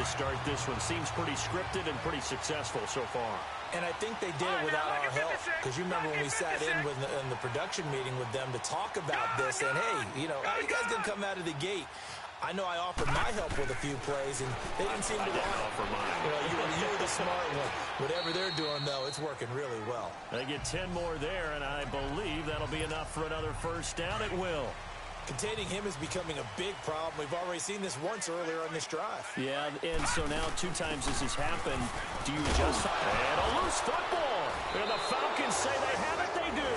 to start this one. Seems pretty scripted and pretty successful so far. And I think they did it without our help. Because you remember when we sat in the production meeting with them to talk about this, and hey, you know, how you guys gonna come out of the gate? I know I offered my help with a few plays, and they didn't seem to want to offer mine. You know, you're the smart one. Whatever they're doing, though, it's working really well. They get 10 more there, and I believe that'll be enough for another first down. It will. Containing him is becoming a big problem. We've already seen this once earlier on this drive. Yeah, and so now 2 times this has happened. Do you just... And a loose football. And the Falcons say they have it. They do.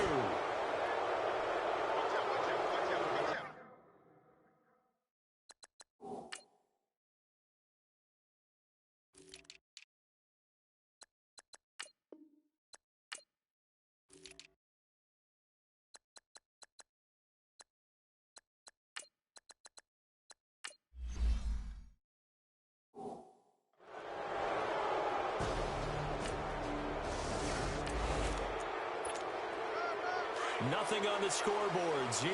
Nothing on the scoreboard, 0-0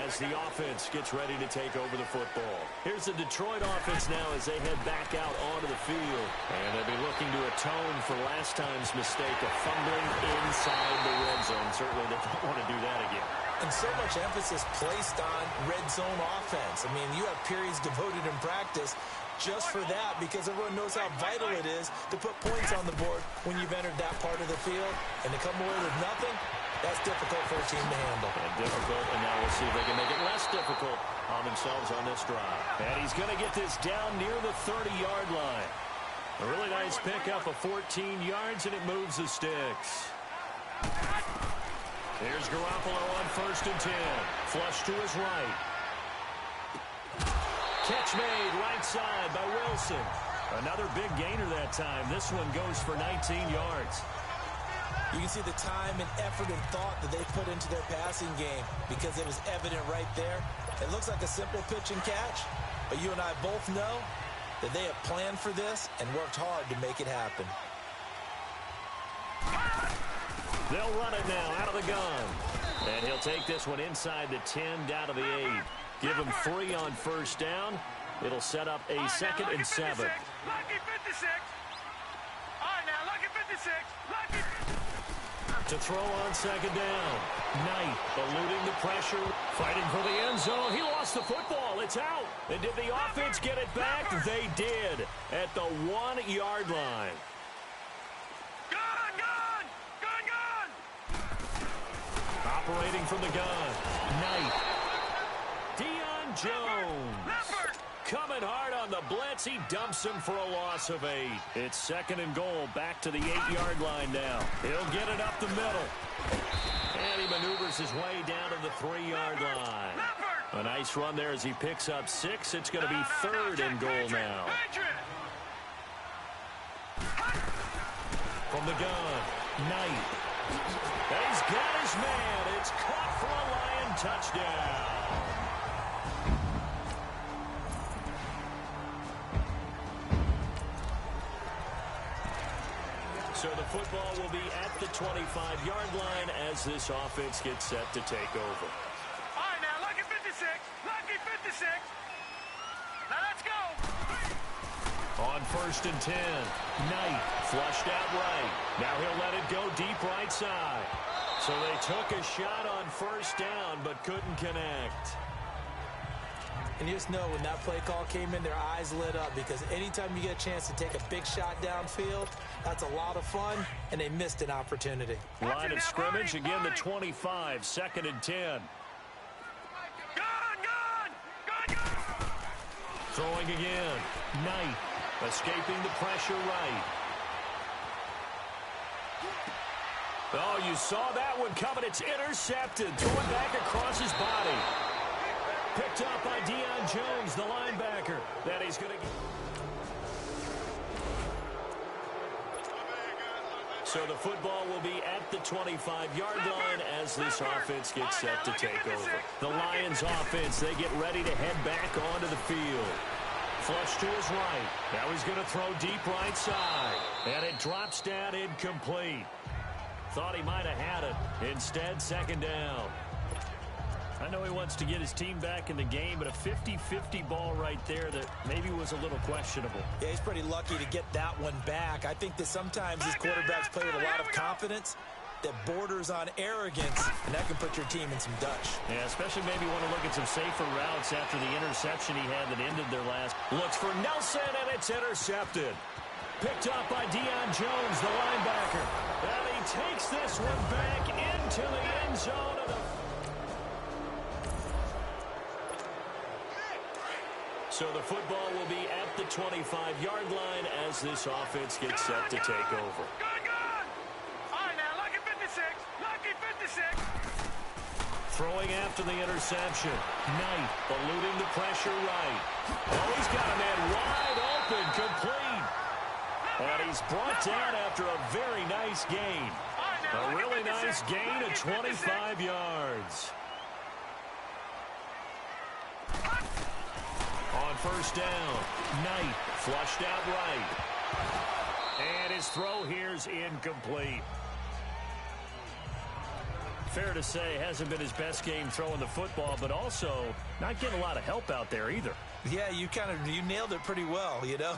as the offense gets ready to take over the football. Here's the Detroit offense now as they head back out onto the field. And they'll be looking to atone for last time's mistake of fumbling inside the red zone. Certainly they don't want to do that again. And so much emphasis placed on red zone offense. I mean, you have periods devoted in practice just for that because everyone knows how vital it is to put points on the board when you've entered that part of the field. And to come away with nothing, that's difficult for a team to handle. And difficult, and now we'll see if they can make it less difficult on themselves on this drive. And he's going to get this down near the 30-yard line. A really nice pickup of 14 yards, and it moves the sticks. Here's Garoppolo on 1st and 10. Flush to his right. Catch made right side by Wilson. Another big gainer that time. This one goes for 19 yards. You can see the time and effort and thought that they put into their passing game because it was evident right there. It looks like a simple pitch and catch, but you and I both know that they have planned for this and worked hard to make it happen. They'll run it now out of the gun. And he'll take this one inside the 10 down to the 8. Give him 3 on 1st down. It'll set up a 2nd and 7. Lucky 56. All right, now, lucky 56. Lucky. To throw on 2nd down. Knight eluding the pressure. Fighting for the end zone. He lost the football. It's out. And did the offense get it back? They did at the 1-yard line. Operating from the gun. Knight. Deion Jones. Coming hard on the blitz. He dumps him for a loss of 8. It's 2nd and goal. Back to the 8-yard line now. He'll get it up the middle. And he maneuvers his way down to the 3-yard line. A nice run there as he picks up 6. It's going to be 3rd and goal now. From the gun. Knight. He's got his man. It's caught for a Lion touchdown. So the football will be at the 25-yard line as this offense gets set to take over. All right, now, lucky 56. Lucky 56. Now, let's go. On 1st and 10, Knight flushed out right. Now he'll let it go deep right side. So they took a shot on 1st down, but couldn't connect. And you just know when that play call came in, their eyes lit up because anytime you get a chance to take a big shot downfield, that's a lot of fun, and they missed an opportunity. Line of scrimmage, again the 25, 2nd and 10. Gun! Throwing again. Knight escaping the pressure right. Oh, you saw that one coming. It's intercepted. Thrown back across his body. Picked up by Deion Jones, the linebacker. That he's going to get. So the football will be at the 25-yard line as this offense gets set to take over. The Lions offense, they get ready to head back onto the field. Flush to his right. Now he's going to throw deep right side. And it drops down incomplete. Thought he might have had it. Instead, 2nd down. I know he wants to get his team back in the game, but a 50-50 ball right there that maybe was a little questionable. Yeah, he's pretty lucky to get that one back. I think that sometimes these quarterbacks play with a lot of confidence that borders on arrogance, and that can put your team in some Dutch. Yeah, especially maybe want to look at some safer routes after the interception he had that ended their last. Looks for Nelson, and it's intercepted. Picked up by Deion Jones, the linebacker. And he takes this one back into the end zone of the... So the football will be at the 25-yard line as this offense gets set to take over. Good. All right, now, lucky 56. Lucky 56. Throwing after the interception. Knight eluding the pressure right. Oh, he's got a man wide open, complete. And he's brought down after a very nice gain. A really nice gain of 25 yards. On first down, Knight flushed out right. And his throw here's incomplete. Fair to say, hasn't been his best game throwing the football, but also not getting a lot of help out there either. Yeah, you nailed it pretty well, you know.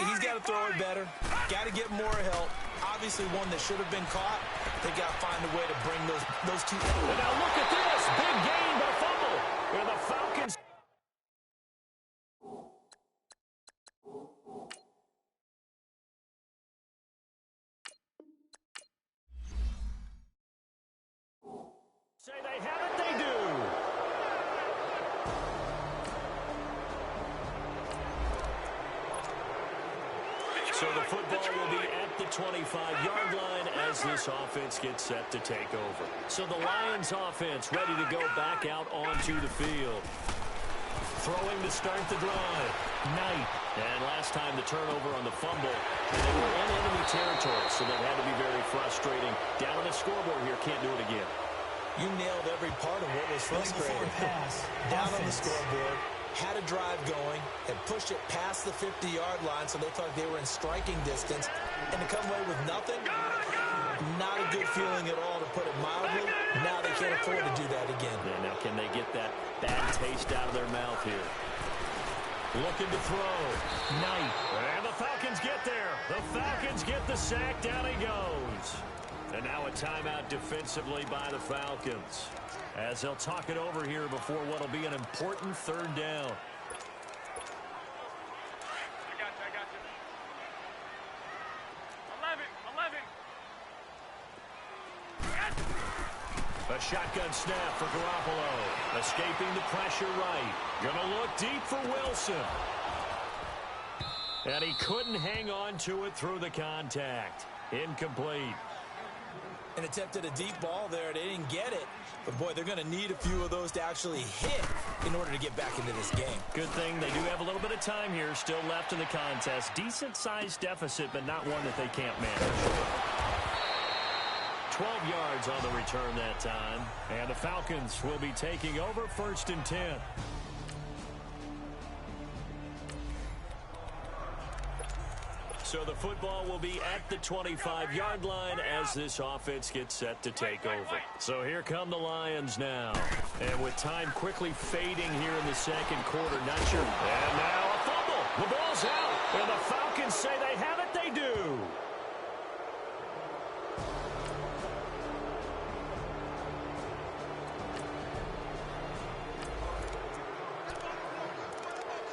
He's got to throw it better. Got to get more help. Obviously one that should have been caught. They got to find a way to bring those two. And now look at this. Big gain, but a fumble. And the Falcons... Say they have it, they do. So the football will be at the 25-yard line as this offense gets set to take over. So the Lions offense ready to go back out onto the field. Throwing to start the drive. Knight. And last time the turnover on the fumble. And they were in enemy territory, so that had to be very frustrating. Down on the scoreboard here, can't do it again. You nailed every part of what was frustrating. Down on the scoreboard, had a drive going, had pushed it past the 50-yard line, so they thought they were in striking distance. And to come away with nothing, not a good feeling at all, to put it mildly. Now they can't afford to do that again. Yeah, now can they get that bad taste out of their mouth here? Looking to throw. Knight. And the Falcons get there. The Falcons get the sack. Down he goes. And now a timeout defensively by the Falcons, as they'll talk it over here before what will be an important third down. I got you. 11. A shotgun snap for Garoppolo. Escaping the pressure right. Gonna look deep for Wilson. And he couldn't hang on to it through the contact. Incomplete. And attempted a deep ball there. They didn't get it. But, boy, they're going to need a few of those to actually hit in order to get back into this game. Good thing they do have a little bit of time here still left in the contest. Decent-sized deficit, but not one that they can't manage. 12 yards on the return that time. And the Falcons will be taking over 1st and 10. So the football will be at the 25-yard line as this offense gets set to take over. So here come the Lions now. And with time quickly fading here in the second quarter, not sure. And now a fumble. The ball's out. And the Falcons say they have it. They do.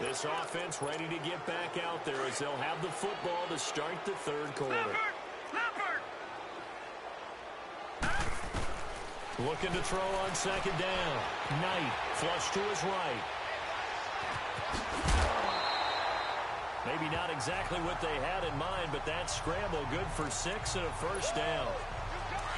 This offense ready to get back out there as they'll have the football to start the third quarter. Looking to throw on second down. Knight flush to his right. Maybe not exactly what they had in mind, but that scramble good for 6 and a first down.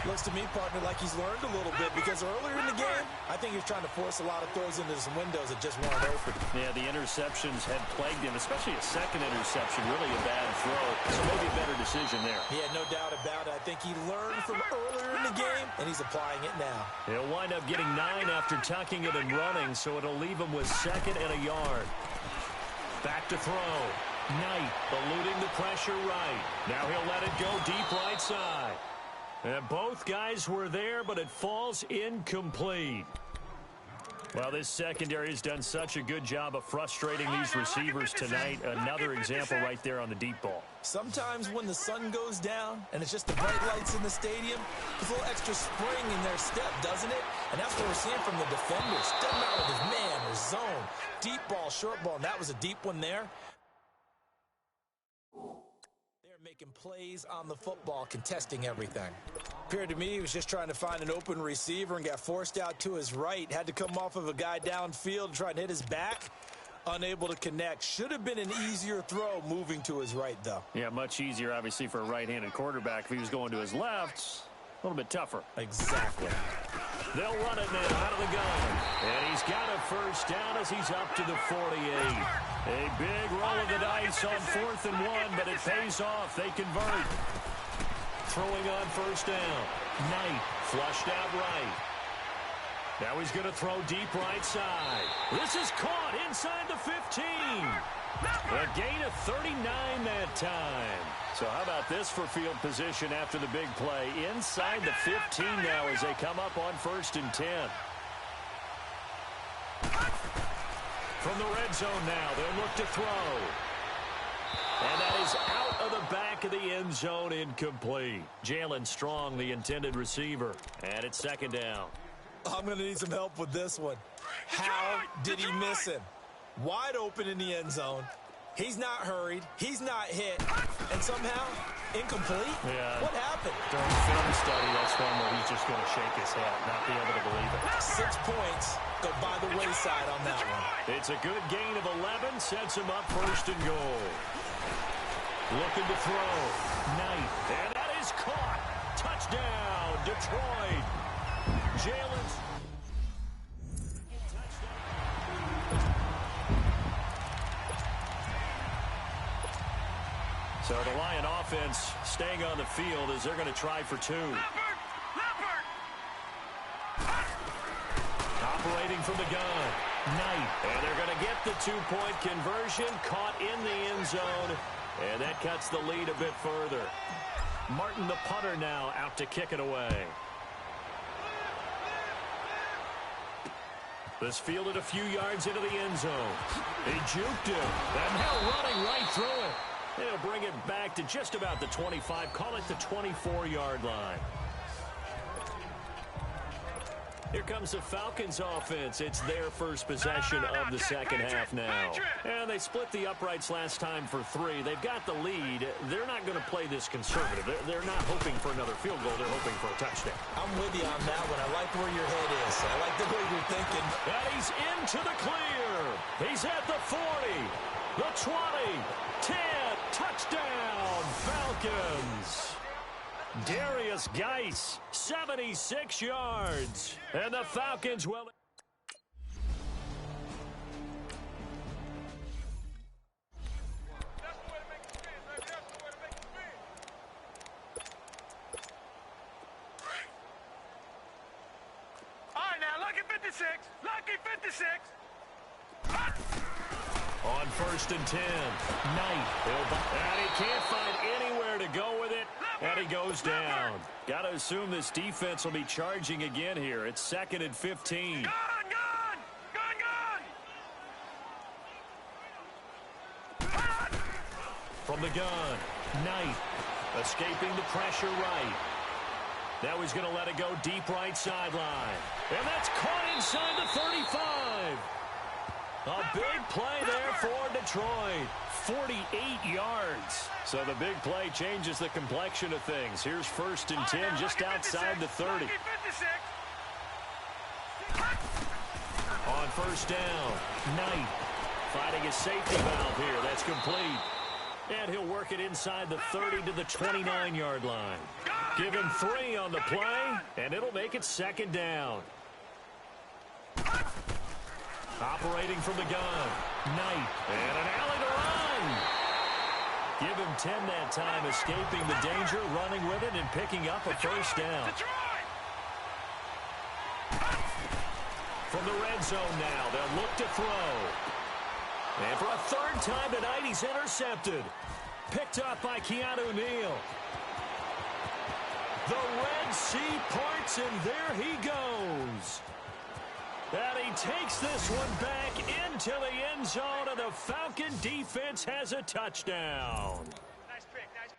Looks to me, partner, like he's learned a little bit, because earlier in the game, I think he was trying to force a lot of throws into some windows that just weren't open. Yeah, the interceptions had plagued him, especially a second interception, really a bad throw. So maybe a better decision there. Yeah, no doubt about it. I think he learned from earlier in the game, and he's applying it now. He'll wind up getting 9 after tucking it and running, so it'll leave him with 2nd and a yard. Back to throw. Knight eluding the pressure right. Now he'll let it go deep right side. And both guys were there, but it falls incomplete. Well, this secondary has done such a good job of frustrating these receivers tonight. Another example right there on the deep ball. Sometimes when the sun goes down and it's just the bright lights in the stadium, there's a little extra spring in their step, doesn't it? And that's what we're seeing from the defenders. Doesn't matter if it's man or zone, deep ball, short ball, and that was a deep one there. They're making plays on the football, contesting everything. Appeared to me he was just trying to find an open receiver and got forced out to his right. Had to come off of a guy downfield and try and hit his back. Unable to connect. Should have been an easier throw moving to his right, though. Yeah, much easier, obviously, for a right-handed quarterback. If he was going to his left, a little bit tougher. Exactly. They'll run it now out of the gun. And he's got a first down as he's up to the 48. A big roll of the dice on 4th and 1, but it pays off. They convert. Throwing on first down. Knight flushed out right. Now he's going to throw deep right side. This is caught inside the 15. A gain of 39 that time. So how about this for field position after the big play? Inside the 15 now as they come up on 1st and 10. From the red zone now, they'll look to throw. And that is out of the back of the end zone, incomplete. Jalen Strong, the intended receiver. And it's 2nd down. I'm going to need some help with this one. How did he miss him? Wide open in the end zone. He's not hurried. He's not hit. And somehow, incomplete? Yeah. What happened? During film study, that's one where he's just going to shake his head, not be able to believe it. 6 points go by the wayside on that one. It's a good gain of 11, sets him up 1st and goal. Looking to throw. Knight. And that is caught. Touchdown, Detroit. Jalen's. So the Lion offense staying on the field as they're going to try for 2. Operating from the gun. Knight. And they're going to get the 2-point conversion. Caught in the end zone. And that cuts the lead a bit further. Martin, the punter, now out to kick it away. This fielded a few yards into the end zone. He juked him. And now running right through it. They'll bring it back to just about the 25. Call it the 24-yard line. Here comes the Falcons offense. It's their first possession of the second half now. And they split the uprights last time for 3. They've got the lead. They're not going to play this conservative. They're not hoping for another field goal. They're hoping for a touchdown. I'm with you on that one. I like where your head is. I like the way you're thinking. And he's into the clear. He's at the 40, the 20, 10. Touchdown, Falcons. Darius Geis, 76 yards. And the Falcons will... All right, now, lucky 56. Lucky 56. On 1st and 10, Knight. And he can't find anywhere to go with it. And he goes down. Got to assume this defense will be charging again here. It's 2nd and 15. Gone. From the gun, Knight escaping the pressure right. Now he's going to let it go deep right sideline. And that's caught inside the 35. A big play there for Detroit. 48 yards. So the big play changes the complexion of things. Here's 1st and 10 just outside the 30. On 1st down, Knight fighting a safety valve here. That's complete. And he'll work it inside the 30 to the 29-yard line. Give him 3 on the play, and it'll make it 2nd down. Operating from the gun, Knight, and an alley to run. Give him 10 that time, escaping the danger, running with it, and picking up a first down. From the red zone now, they'll look to throw. And for a 3rd time tonight, he's intercepted. Picked up by Keanu Neal. The Red Sea parts, and there he goes. And he takes this one back into the end zone, and the Falcon defense has a touchdown. Nice pick, nice.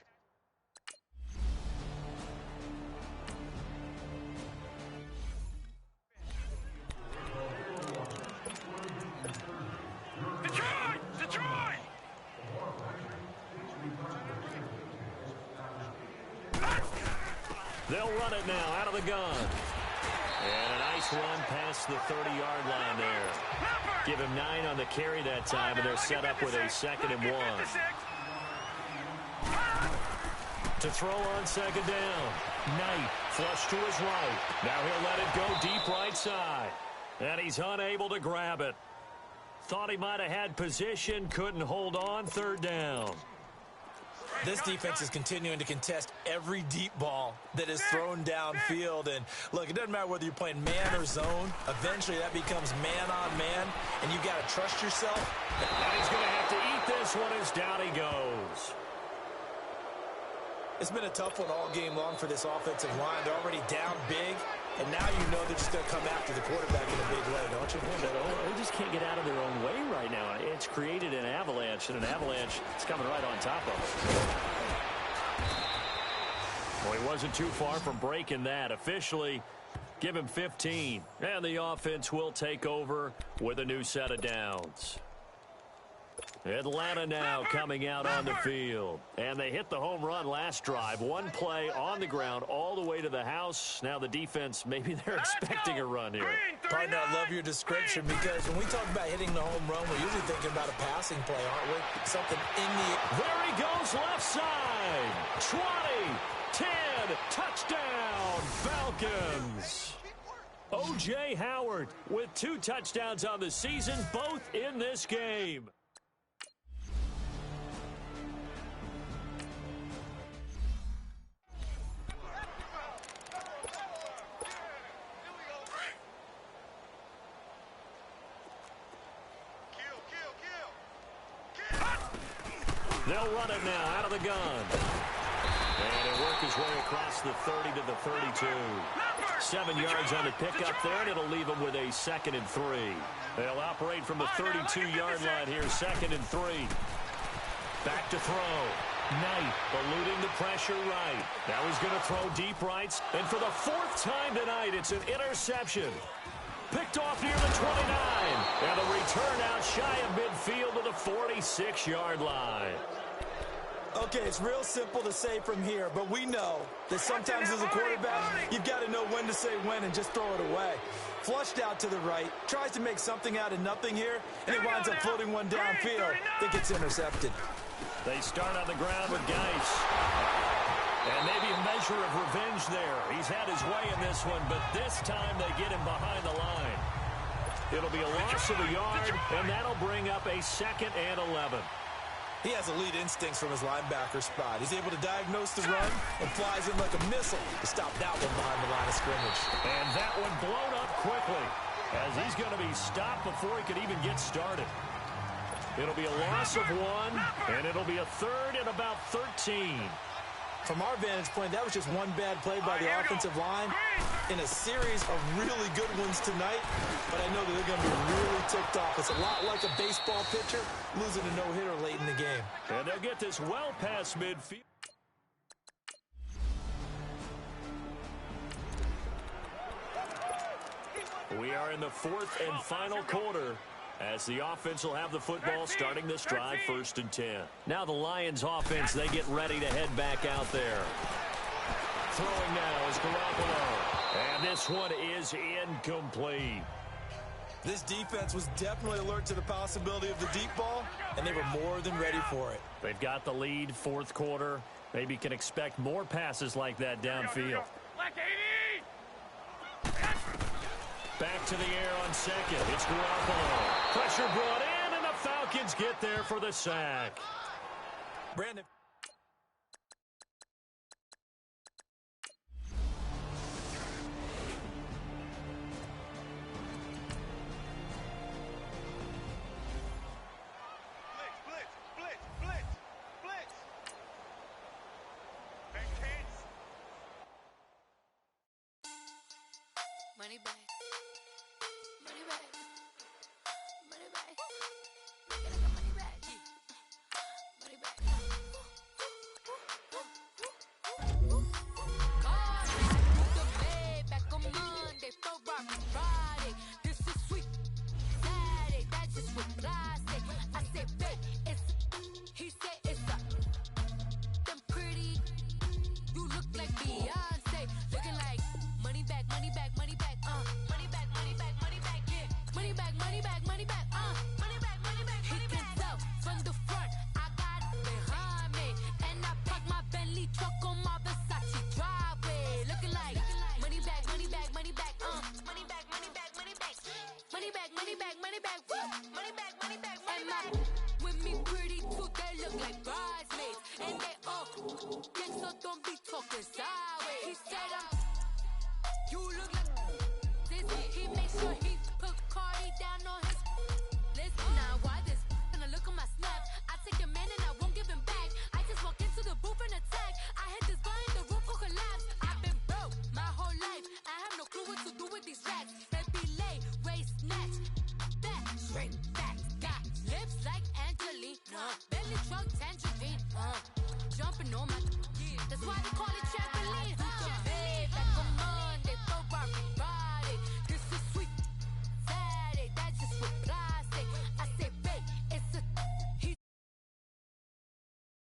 Detroit! Detroit! They'll run it now out of the gun. And a nice run past the 30-yard line there. Give him 9 on the carry that time, and they're set up with a 2nd and 1. To throw on 2nd down. Knight flush to his right. Now he'll let it go deep right side. And he's unable to grab it. Thought he might have had position, couldn't hold on, 3rd down. This defense is continuing to contest every deep ball that is thrown downfield. And, look, it doesn't matter whether you're playing man or zone. Eventually, that becomes man-on-man, and you've got to trust yourself. And he's going to have to eat this one as down he goes. It's been a tough one all game long for this offensive line. They're already down big, and now you know they're just going to come after the quarterback in a big way, don't you? They just can't get out of their own way right now. It's created an avalanche, and an avalanche is coming right on top of them. Well, he wasn't too far from breaking that. Officially, give him 15. And the offense will take over with a new set of downs. Atlanta now coming out on the field. And they hit the home run last drive. One play on the ground all the way to the house. Now the defense, maybe they're expecting a run here. Partner, I love your description because when we talk about hitting the home run, we're usually thinking about a passing play, aren't we? Something in the... There he goes left side. 20, 10, touchdown, Falcons. O.J. Howard with 2 touchdowns on the season, both in this game. They'll run it now out of the gun. And he'll work his way across the 30 to the 32. 7 yards on the pickup there, and it'll leave him with a 2nd and 3. They'll operate from the 32-yard line here, 2nd and 3. Back to throw. Knight eluding the pressure right. Now he's going to throw deep rights. And for the 4th time tonight, it's an interception. Picked off near the 29. And a return out shy of midfield to the 46-yard line. Okay, it's real simple to say from here, but we know that sometimes as a quarterback, you've got to know when to say when and just throw it away. Flushed out to the right, tries to make something out of nothing here, and he winds up floating one downfield that gets intercepted. They start on the ground with Geis. And maybe a measure of revenge there. He's had his way in this one, but this time they get him behind the line. It'll be a loss of a yard, and that'll bring up a 2nd and 11. He has elite instincts from his linebacker spot. He's able to diagnose the run and flies in like a missile to stop that one behind the line of scrimmage. And that one blown up quickly as he's going to be stopped before he could even get started. It'll be a loss of 1, and it'll be a 3rd and about 13. From our vantage point, that was just one bad play by the offensive line in a series of really good ones tonight. But I know that they're going to be really ticked off. It's a lot like a baseball pitcher losing a no-hitter late in the game. And they'll get this well past midfield. We are in the 4th and final quarter, as the offense will have the football starting this drive, 1st and 10. Now the Lions offense, they get ready to head back out there. Throwing now is Garoppolo. And this one is incomplete. This defense was definitely alert to the possibility of the deep ball, and they were more than ready for it. They've got the lead, 4th quarter. Maybe can expect more passes like that downfield. Back to the air on 2nd. It's Garoppolo. Pressure brought in, and the Falcons get there for the sack. Brandon. Money back. Money back. look like Beyonce. Looking like money back, money back, money back, money back, money back, money back, yeah. Money back, money back, money back, money back, money back, money back. He can tell from the front, I got it behind me. And I park my Bentley truck on my Versace driveway. Looking like money back, money back, money back, money back, money back, money back. Money back, money back, money back, woo. Money back, money back, money back. With me pretty too, they look like bridesmaids. And they all gang, so don't be talking sideways. He said you look like this. He make sure he put Cardi down on his list. Now why this? Gonna look at my snap. I take your man and I won't give him back. I just walk into the booth and attack. I hit this guy in the roof who collapse. I've been broke my whole life. I have no clue what to do with these racks. Baby lay, waist snatch, back straight back. Got lips like Angelina, belly truck tangerine. Jumping on my, that's why they call it trampoline.